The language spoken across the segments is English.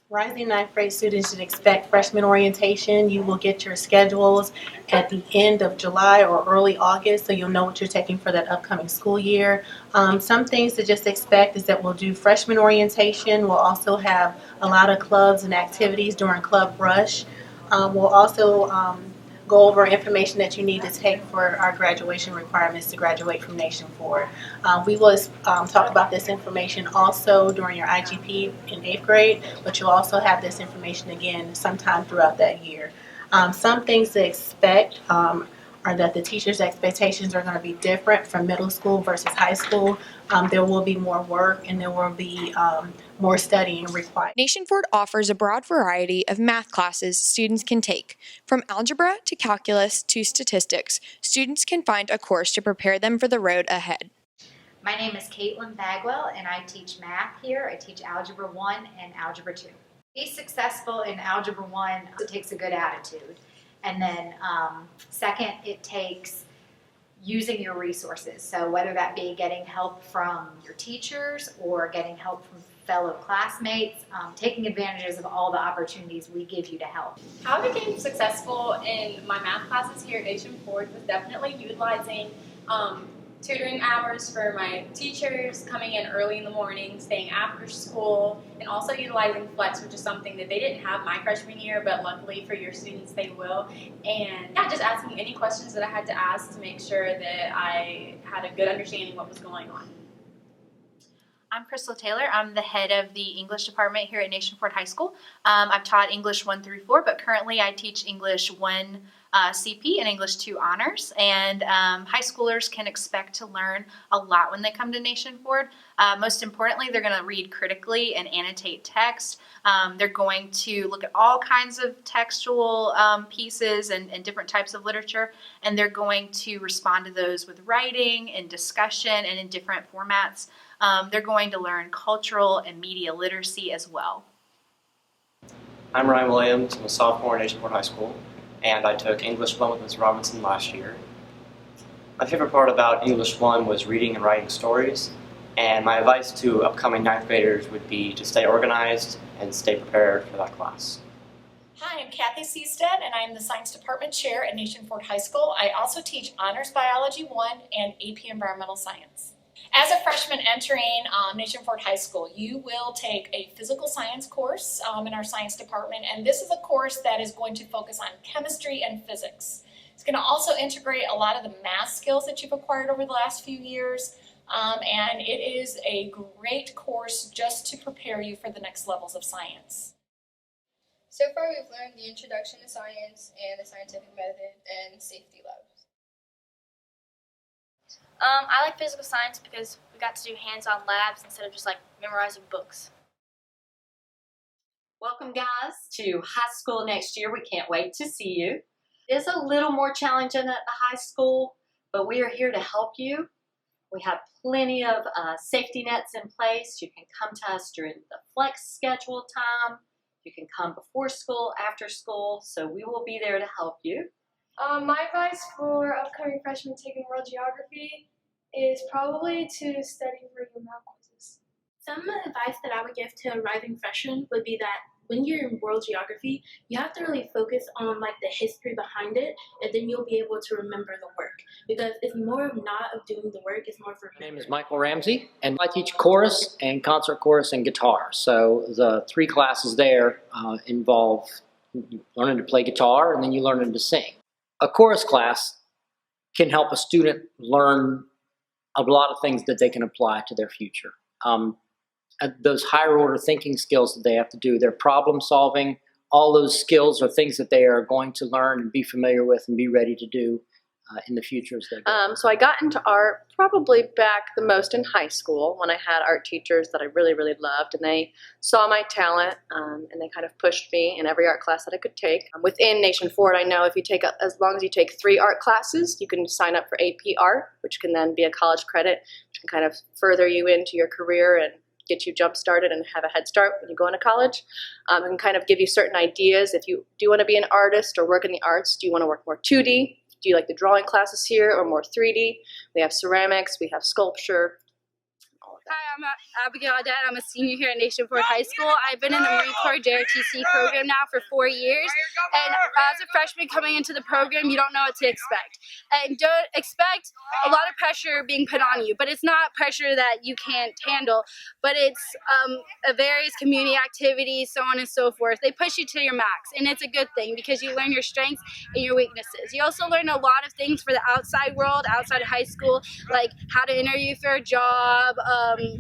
Rising ninth grade students should expect freshman orientation. You will get your schedules at the end of July or early August, so you'll know what you're taking for that upcoming school year. Some things to just expect is that we'll do freshman orientation. We'll also have a lot of clubs and activities during Club Rush. We'll also go over information that you need to take for our graduation requirements to graduate from Nation Ford. We will talk about this information also during your IGP in 8th grade, but you'll also have this information again sometime throughout that year. Some things to expect are that the teachers' expectations are going to be different from middle school versus high school. There will be more work and there will be more studying required. Nation Ford offers a broad variety of math classes students can take. From algebra to calculus to statistics, students can find a course to prepare them for the road ahead. My name is Caitlin Bagwell and I teach math here. I teach Algebra 1 and Algebra 2. To be successful in Algebra 1, it takes a good attitude. And then second, it takes using your resources. So whether that be getting help from your teachers or getting help from fellow classmates, taking advantages of all the opportunities we give you to help. How I became successful in my math classes here at Nation Ford was definitely utilizing tutoring hours for my teachers, coming in early in the morning, staying after school, and also utilizing Flex, which is something that they didn't have my freshman year, but luckily for your students they will. And yeah, just asking any questions that I had to ask to make sure that I had a good understanding of what was going on. I'm Crystal Taylor. I'm the head of the English department here at Nation Ford High School. I've taught English 1 through 4, but currently I teach English 1 CP and English 2 honors. And high schoolers can expect to learn a lot when they come to Nation Ford. Most importantly, they're going to read critically and annotate text. They're going to look at all kinds of textual pieces and different types of literature, and they're going to respond to those with writing and discussion and in different formats. They're going to learn cultural and media literacy as well. I'm Ryan Williams. I'm a sophomore at Nation Ford High School, and I took English 1 with Ms. Robinson last year. My favorite part about English 1 was reading and writing stories, and my advice to upcoming 9th graders would be to stay organized and stay prepared for that class. Hi, I'm Kathy Seestead, and I'm the Science Department Chair at Nation Ford High School. I also teach Honors Biology 1 and AP Environmental Science. As a freshman entering Nation Ford High School, you will take a physical science course in our science department, and this is a course that is going to focus on chemistry and physics. It's going to also integrate a lot of the math skills that you've acquired over the last few years, and it is a great course just to prepare you for the next levels of science. So far we've learned the introduction to science and the scientific method and safety labs. I like physical science because we got to do hands-on labs instead of just like memorizing books. Welcome guys to high school next year. We can't wait to see you. It is a little more challenging at the high school, but we are here to help you. We have plenty of safety nets in place. You can come to us during the flex schedule time. You can come before school, after school, so we will be there to help you. My advice for upcoming freshmen taking world geography is probably to study for your math quizzes. Some advice that I would give to a rising freshman would be that when you're in world geography, you have to really focus on like the history behind it, and then you'll be able to remember the work. Because it's more of not of doing the work, it's more for My name is Michael Ramsey, and I teach chorus and concert chorus and guitar. So the 3 classes there involve learning to play guitar and then you learning to sing. A chorus class can help a student learn a lot of things that they can apply to their future. Those higher order thinking skills that they have to do, their problem solving, all those skills are things that they are going to learn and be familiar with and be ready to do in the future as they go. So I got into art probably back the most in high school when I had art teachers that I really, really loved, and they saw my talent and they kind of pushed me in every art class that I could take. Within Nation Ford, I know if you take, as long as you take 3 art classes, you can sign up for AP Art, which can then be a college credit, which can kind of further you into your career and get you jump started and have a head start when you go into college. And kind of give you certain ideas. If you do want to be an artist or work in the arts, do you want to work more 2D? Do you like the drawing classes here or more 3D? We have ceramics, we have sculpture. Hi, I'm Abigail Adet. I'm a senior here at Nation Ford High School. I've been in the Marine Corps JRTC program now for 4 years. And as a freshman coming into the program, you don't know what to expect. And don't expect a lot of pressure being put on you. But it's not pressure that you can't handle. But it's various community activities, so on and so forth. They push you to your max. And it's a good thing because you learn your strengths and your weaknesses. You also learn a lot of things for the outside world, outside of high school, like how to interview for a job,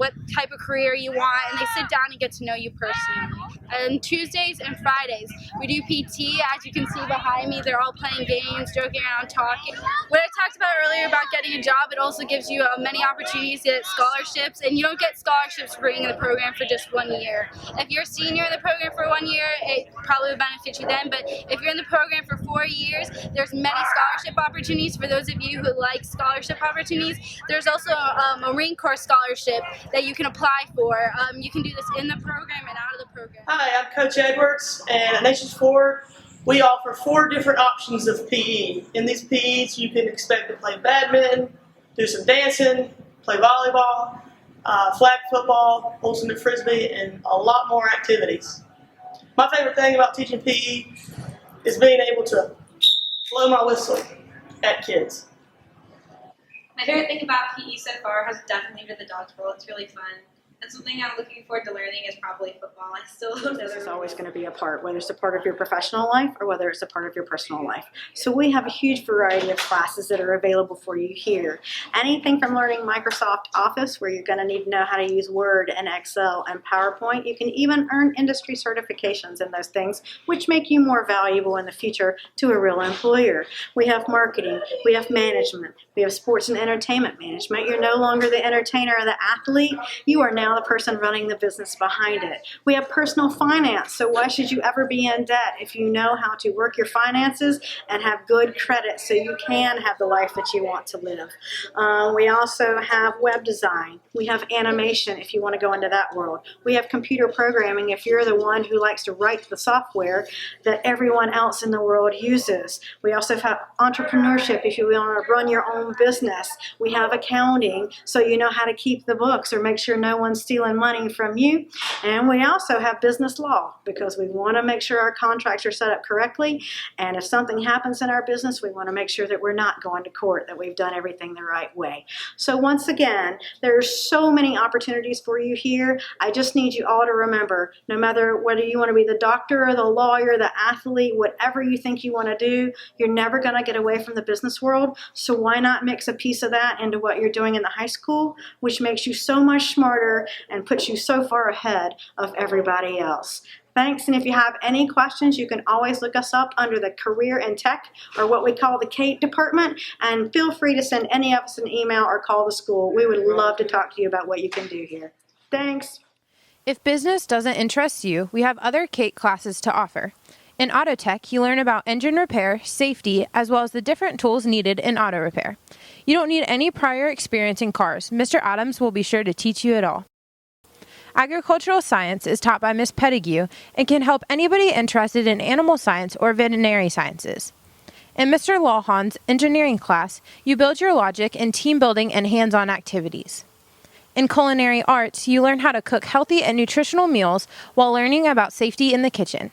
what type of career you want, and they sit down and get to know you personally. And Tuesdays and Fridays, we do PT. As you can see behind me, they're all playing games, joking around, talking. What I talked about earlier about getting a job, it also gives you many opportunities to get scholarships, and you don't get scholarships for being in the program for just 1 year. If you're a senior in the program for 1 year, it probably would benefit you then, but if you're in the program for 4 years, there's many scholarship opportunities for those of you who like scholarship opportunities. There's also a Marine Corps scholarship that you can apply for. You can do this in the program and out of the program. Hi, I'm Coach Edwards, and at Nations Ford, we offer 4 different options of PE. In these PEs, you can expect to play badminton, do some dancing, play volleyball, flag football, ultimate frisbee, and a lot more activities. My favorite thing about teaching PE is being able to blow my whistle at kids. My favorite thing about PE so far has definitely been the dodgeball. It's really fun. And something I'm looking forward to learning is probably football. I still don't know. This is always going to be a part, whether it's a part of your professional life or whether it's a part of your personal life. So we have a huge variety of classes that are available for you here. Anything from learning Microsoft Office, where you're going to need to know how to use Word and Excel and PowerPoint. You can even earn industry certifications in those things, which make you more valuable in the future to a real employer. We have marketing, we have management, we have sports and entertainment management. You're no longer the entertainer or the athlete. You are now the person running the business behind it. We have personal finance, so why should you ever be in debt if you know how to work your finances and have good credit so you can have the life that you want to live. We also have web design. We have animation if you want to go into that world. We have computer programming if you're the one who likes to write the software that everyone else in the world uses. We also have entrepreneurship if you want to run your own business. We have accounting so you know how to keep the books or make sure no one's stealing money from you. And we also have business law because we want to make sure our contracts are set up correctly. And if something happens in our business, we want to make sure that we're not going to court, that we've done everything the right way. So once again, there's so many opportunities for you here. I just need you all to remember, no matter whether you want to be the doctor or the lawyer, the athlete, whatever you think you want to do, you're never going to get away from the business world. So why not mix a piece of that into what you're doing in the high school, which makes you so much smarter and puts you so far ahead of everybody else. Thanks, and if you have any questions, you can always look us up under the Career and Tech, or what we call the CATE department, and feel free to send any of us an email or call the school. We would love to talk to you about what you can do here. Thanks. If business doesn't interest you, we have other CATE classes to offer. In auto tech, you learn about engine repair, safety, as well as the different tools needed in auto repair. You don't need any prior experience in cars. Mr. Adams will be sure to teach you it all. Agricultural science is taught by Ms. Pettigrew and can help anybody interested in animal science or veterinary sciences. In Mr. Lawhon's engineering class, you build your logic in team building and hands-on activities. In culinary arts, you learn how to cook healthy and nutritional meals while learning about safety in the kitchen.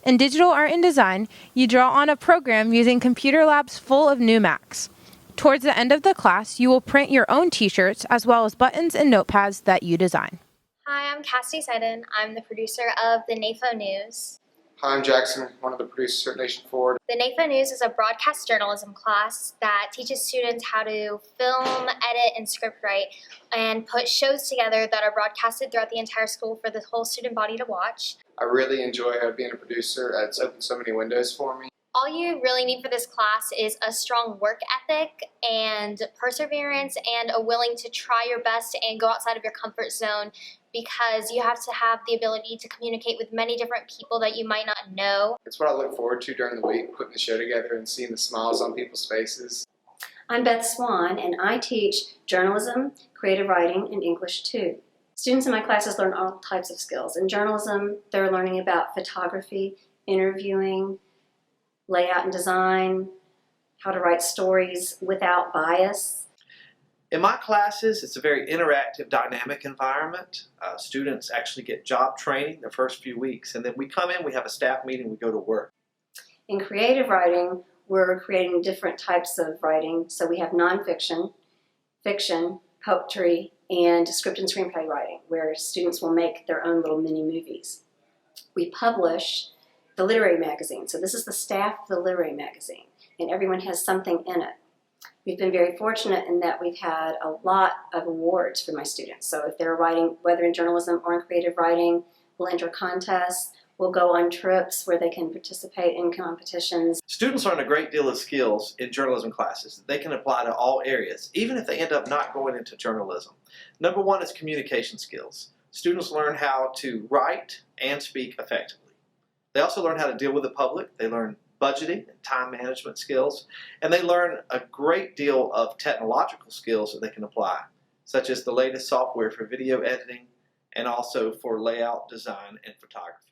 In digital art and design, you draw on a program using computer labs full of new Macs. Towards the end of the class, you will print your own t-shirts as well as buttons and notepads that you design. Hi, I'm Cassie Seiden. I'm the producer of the NAFO News. Hi, I'm Jackson, one of the producers at Nation Ford. The NAFO News is a broadcast journalism class that teaches students how to film, edit, and scriptwrite, and put shows together that are broadcasted throughout the entire school for the whole student body to watch. I really enjoy being a producer. It's opened so many windows for me. All you really need for this class is a strong work ethic and perseverance and a willing to try your best and go outside of your comfort zone, because you have to have the ability to communicate with many different people that you might not know. It's what I look forward to during the week, putting the show together and seeing the smiles on people's faces. I'm Beth Swan, and I teach journalism, creative writing, and English too. Students in my classes learn all types of skills. In journalism, they're learning about photography, interviewing, layout and design, how to write stories without bias. In my classes, it's a very interactive, dynamic environment. Students actually get job training the first few weeks, and then we come in, we have a staff meeting, we go to work. In creative writing, we're creating different types of writing. So we have nonfiction, fiction, poetry, and script and screenplay writing, where students will make their own little mini movies. We publish the literary magazine. So this is the staff of the literary magazine, and everyone has something in it. We've been very fortunate in that we've had a lot of awards for my students. So if they're writing, whether in journalism or in creative writing, we'll enter contests, we'll go on trips where they can participate in competitions. Students learn a great deal of skills in journalism classes that they can apply to all areas, even if they end up not going into journalism. Number one is communication skills. Students learn how to write and speak effectively. They also learn how to deal with the public. They learn budgeting and time management skills, and they learn a great deal of technological skills that they can apply, such as the latest software for video editing and also for layout, design, and photography.